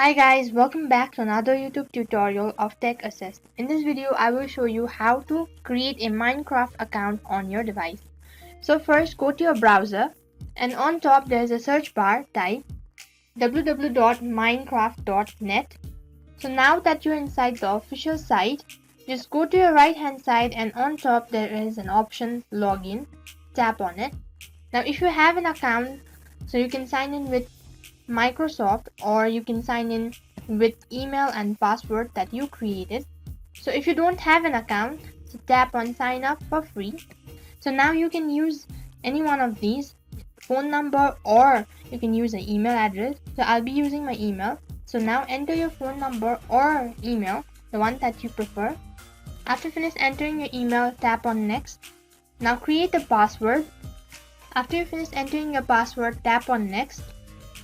Hi guys, welcome back to another YouTube tutorial of Tech Assist. In this video, I will show you how to create a Minecraft account on your device. So first, go to your browser and on top there is a search bar, type www.minecraft.net. So now that you're inside the official site, just go to your right hand side and on top there is an option login. Tap on it. Now if you have an account, so you can sign in with Microsoft or you can sign in with email and password that you created. So if you don't have an account, so tap on sign up for free. So now you can use any one of these, phone number, or you can use an email address. So I'll be using my email. So now enter your phone number or email, the one that you prefer. After finish entering your email, tap on next. Now create a password. After you finish entering your password, tap on next.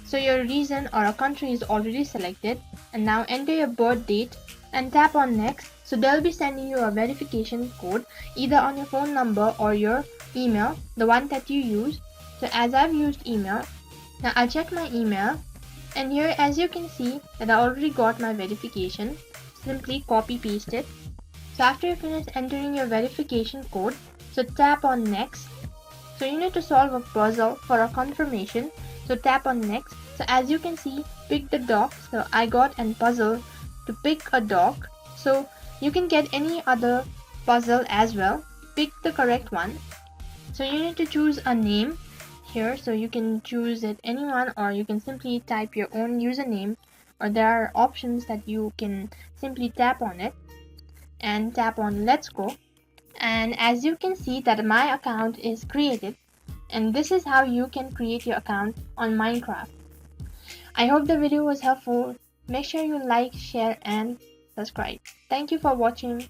So your region or a country is already selected, and now enter your birth date and tap on next. So they'll be sending you a verification code either on your phone number or your email, the one that you use. So as I've used email, now I'll check my email, and here as you can see that I already got my verification. Simply copy paste it. So after you finish entering your verification code, so tap on next. So you need to solve a puzzle for a confirmation. So tap on next. So as you can see, pick the dog. So I got a puzzle to pick a dog. So you can get any other puzzle as well. Pick the correct one. So you need to choose a name here. So you can choose it anyone, or you can simply type your own username, or there are options that you can simply tap on it and tap on let's go. And as you can see that my account is created, and this is how you can create your account on Minecraft. I hope the video was helpful. Make sure you like, share and subscribe. Thank you for watching.